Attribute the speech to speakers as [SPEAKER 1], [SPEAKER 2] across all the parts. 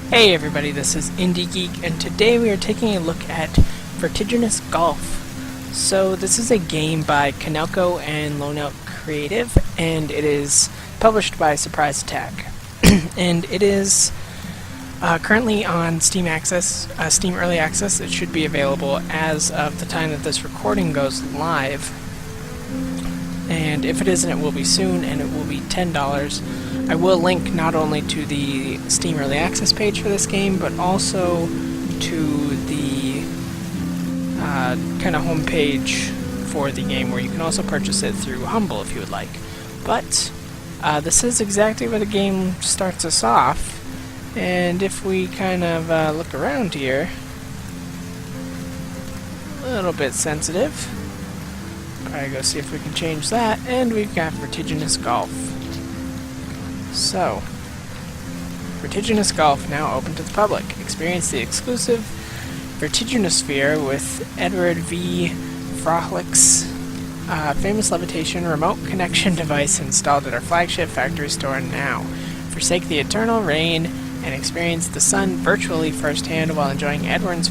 [SPEAKER 1] Hey everybody, this is IndieGeek, and today we are taking a look at Vertiginous Golf. So this is a game by Kanelco and Lone Elk Creative, and it is published by Surprise Attack. And it is currently on Steam Early Access. It should be available as of the time that this recording goes live. And if it isn't, it will be soon, and it will be $10. I will link not only to the Steam Early Access page for this game, but also to the kind of homepage for the game, where you can also purchase it through Humble if you would like. But this is exactly where the game starts us off, and if we kind of look around here, a little bit sensitive. Probably go see if we can change that, and we've got Vertiginous Golf. So, Vertiginous Golf now open to the public. Experience the exclusive Vertiginosphere with Edward V. Frohlich's famous levitation remote connection device installed at our flagship factory store now. Forsake the eternal rain and experience the sun virtually firsthand while enjoying Edward's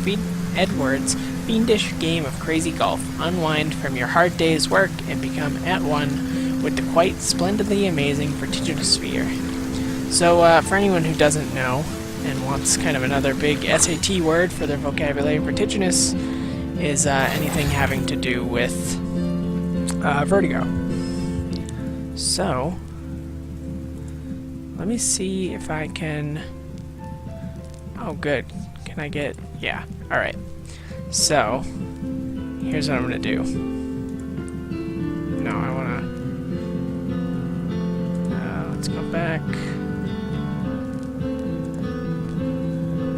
[SPEAKER 1] fiendish game of crazy golf. Unwind from your hard day's work and become at one with the quite splendidly amazing Vertiginosphere. So, for anyone who doesn't know and wants kind of another big SAT word for their vocabulary, vertiginous is anything having to do with vertigo. So, let me see if I can... Oh, good. Can I get... Yeah, alright. So, here's what I'm gonna do. No, I wanna... let's go back.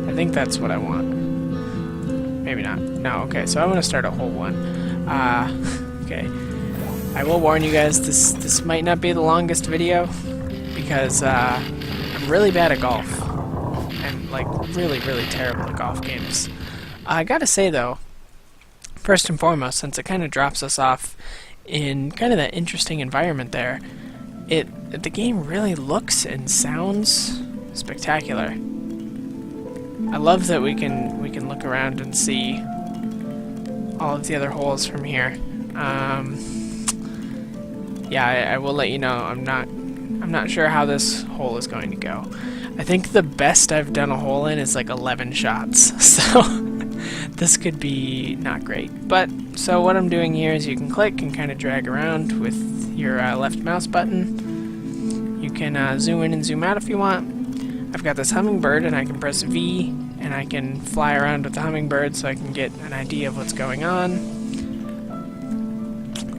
[SPEAKER 1] I think that's what I want. Maybe not. No, okay, so I want to start a whole one. Okay. I will warn you guys, this might not be the longest video, because I'm really bad at golf. I'm, like, really, really terrible at golf games. I gotta say, though, first and foremost, since it kind of drops us off in kind of that interesting environment there, the game really looks and sounds spectacular. I love that we can look around and see all of the other holes from here. Yeah, I will let you know. I'm not sure how this hole is going to go. I think the best I've done a hole in is like 11 shots, so this could be not great. But so what I'm doing here is you can click and kind of drag around with your left mouse button. You can zoom in and zoom out if you want. I've got this hummingbird, and I can press V, and I can fly around with the hummingbird so I can get an idea of what's going on.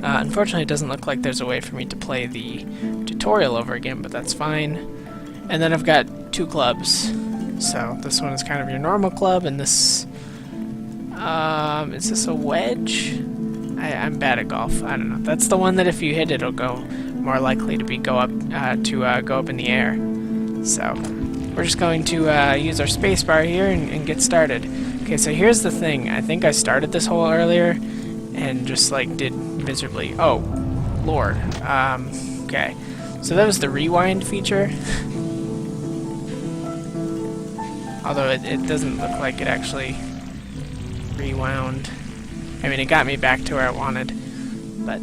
[SPEAKER 1] Unfortunately, it doesn't look like there's a way for me to play the tutorial over again, but that's fine. And then I've got two clubs. So this one is kind of your normal club, and this... is this a wedge? I'm bad at golf. I don't know. That's the one that if you hit it, it'll go more likely to go up in the air. So we're just going to use our spacebar here and get started. Okay, so here's the thing. I think I started this hole earlier and just like did miserably. Oh, Lord. Okay, so that was the rewind feature. Although it doesn't look like it actually rewound. I mean, it got me back to where I wanted, but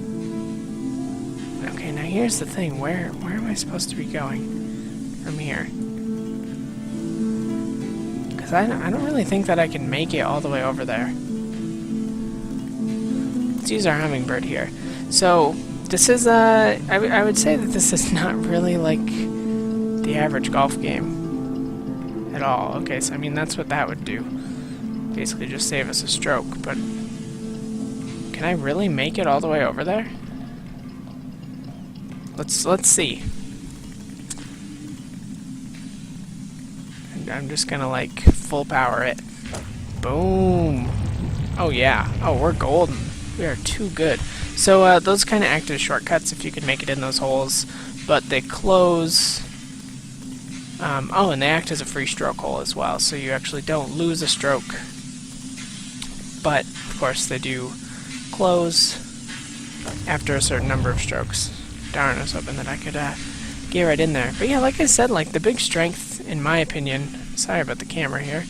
[SPEAKER 1] okay. Now here's the thing: where am I supposed to be going from here? Because I don't really think that I can make it all the way over there. Let's use our hummingbird here. So this is I would say that this is not really like the average golf game at all. Okay, so I mean that's what that would do. Basically just save us a stroke, but can I really make it all the way over there? Let's see. And I'm just gonna like full power it. Boom. Oh yeah. Oh, we're golden. We are too good. So those kind of act as shortcuts if you could make it in those holes, but they close. Oh, and they act as a free stroke hole as well, so you actually don't lose a stroke. But, of course, they do close after a certain number of strokes. Darn, I was hoping that I could get right in there. But yeah, like I said, like the big strength, in my opinion, sorry about the camera here,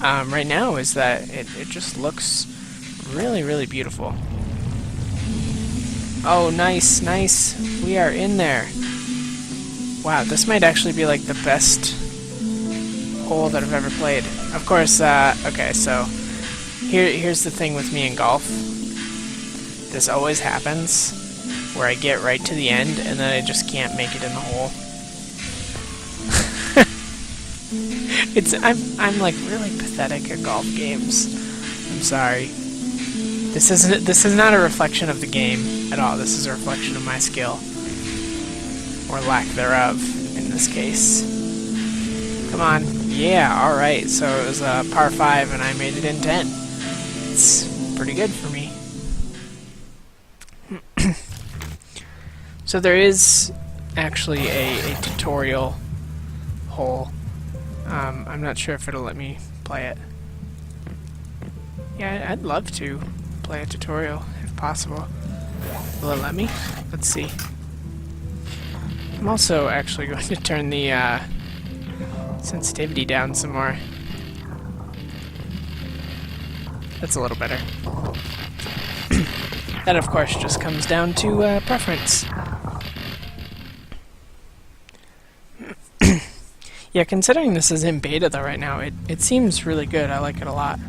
[SPEAKER 1] right now is that it just looks really, really beautiful. Oh, nice, nice. We are in there. Wow, this might actually be like the best hole that I've ever played. Of course, okay, so here's the thing with me in golf. This always happens where I get right to the end and then I just can't make it in the hole. I'm like really pathetic at golf games. I'm sorry. This is not a reflection of the game at all. This is a reflection of my skill. Or lack thereof, in this case. Come on. Yeah, alright. So it was a par 5 and I made it in 10. It's pretty good for me. So there is actually a tutorial hole. I'm not sure if it'll let me play it. Yeah, I'd love to play a tutorial, if possible. Will it let me? Let's see. I'm also actually going to turn the sensitivity down some more. That's a little better. That, of course, just comes down to preference. Yeah, considering this is in beta, though, right now, it seems really good. I like it a lot.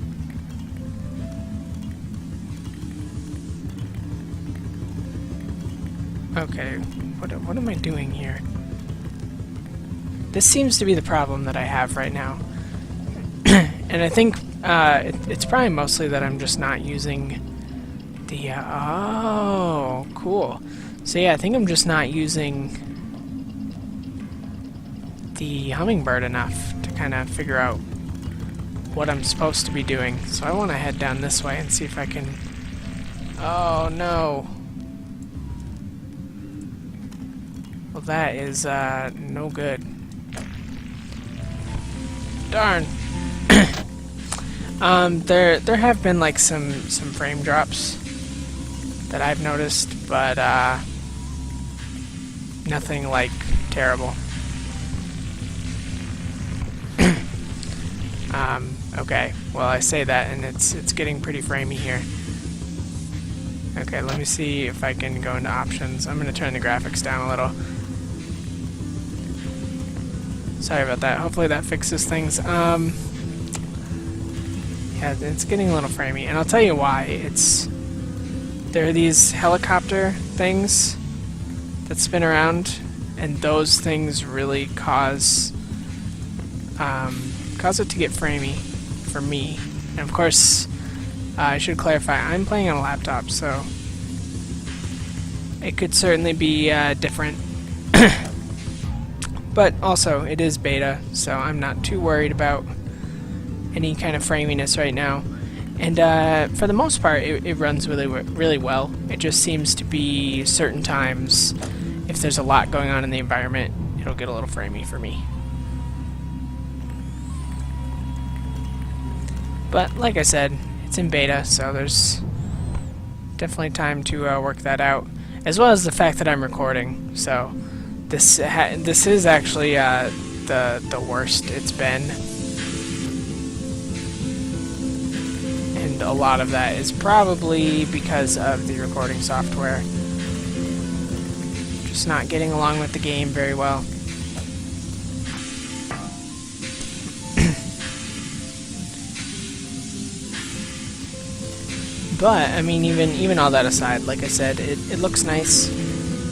[SPEAKER 1] Okay, what am I doing here? This seems to be the problem that I have right now. And I think it's probably mostly that I'm just not using the... oh, cool. So yeah, I think I'm just not using the hummingbird enough to kind of figure out what I'm supposed to be doing. So I want to head down this way and see if I can... oh, no. Well, that is no good. Darn. There have been like some frame drops that I've noticed, but nothing like terrible. Okay. Well, I say that, and it's getting pretty framey here. Okay, let me see if I can go into options. I'm gonna turn the graphics down a little. Sorry about that. Hopefully that fixes things. Yeah, it's getting a little framey, and I'll tell you why. There are these helicopter things that spin around, and those things really cause it to get framey for me. And of course, I should clarify, I'm playing on a laptop, so it could certainly be different. But also, it is beta, so I'm not too worried about any kind of framiness right now. And for the most part, it runs really well. It just seems to be certain times, if there's a lot going on in the environment, it'll get a little framey for me. But like I said, it's in beta, so there's definitely time to work that out, as well as the fact that I'm recording. So this is actually the worst it's been, and a lot of that is probably because of the recording software just not getting along with the game very well. But I mean, even all that aside, like I said, it looks nice.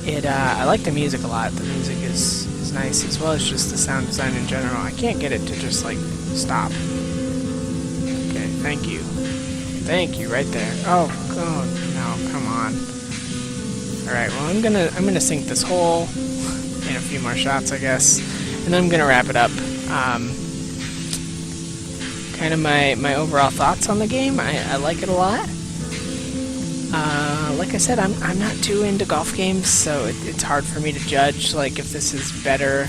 [SPEAKER 1] I like the music a lot. The music is nice, as well as just the sound design in general. I can't get it to just like stop. Okay, thank you, right there. Oh, no, come on. All right, well I'm gonna sink this hole in a few more shots, I guess, and then I'm gonna wrap it up. Kind of my overall thoughts on the game. I like it a lot. Like I said, I'm not too into golf games, so it's hard for me to judge like if this is better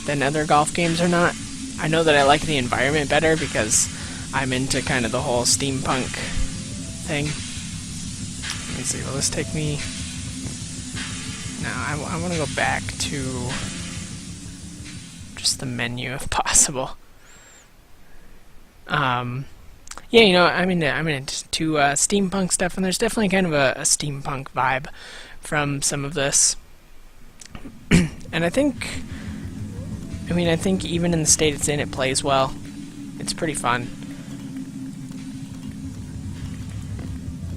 [SPEAKER 1] than other golf games or not. I know that I like the environment better because I'm into kind of the whole steampunk thing. Let me see, will this take me... No, I want to go back to just the menu if possible. Yeah, you know, I'm into steampunk stuff, and there's definitely kind of a steampunk vibe from some of this. And I think even in the state it's in, it plays well. It's pretty fun.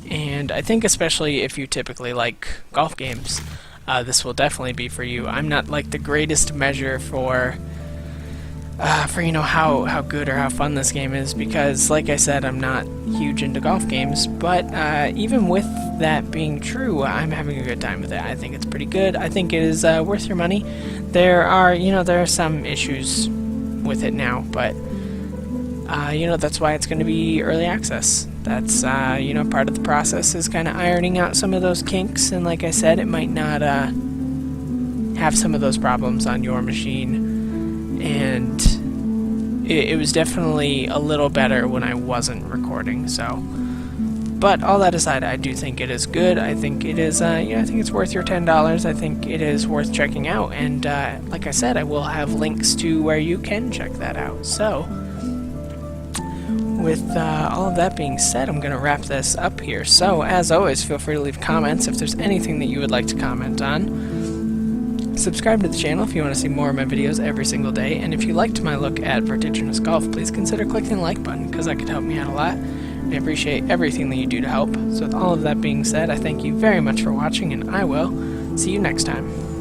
[SPEAKER 1] And I think especially if you typically like golf games, this will definitely be for you. I'm not like the greatest measure for you know how good or how fun this game is, because like I said, I'm not huge into golf games, but even with that being true, I'm having a good time with it. I think it's pretty good. I think it is worth your money. There are some issues with it now, but you know, that's why it's going to be early access. That's you know, part of the process is kind of ironing out some of those kinks, and like I said, it might not have some of those problems on your machine, and it was definitely a little better when I wasn't recording. So, but all that aside, I do think it is good. I think it is yeah, I think it's worth your $10. I think it is worth checking out, and like I said, I will have links to where you can check that out. So with all of that being said, I'm going to wrap this up here. So, as always, feel free to leave comments if there's anything that you would like to comment on. Subscribe to the channel if you want to see more of my videos every single day. And if you liked my look at Vertiginous Golf, please consider clicking the like button, because that could help me out a lot. I appreciate everything that you do to help. So with all of that being said, I thank you very much for watching, and I will see you next time.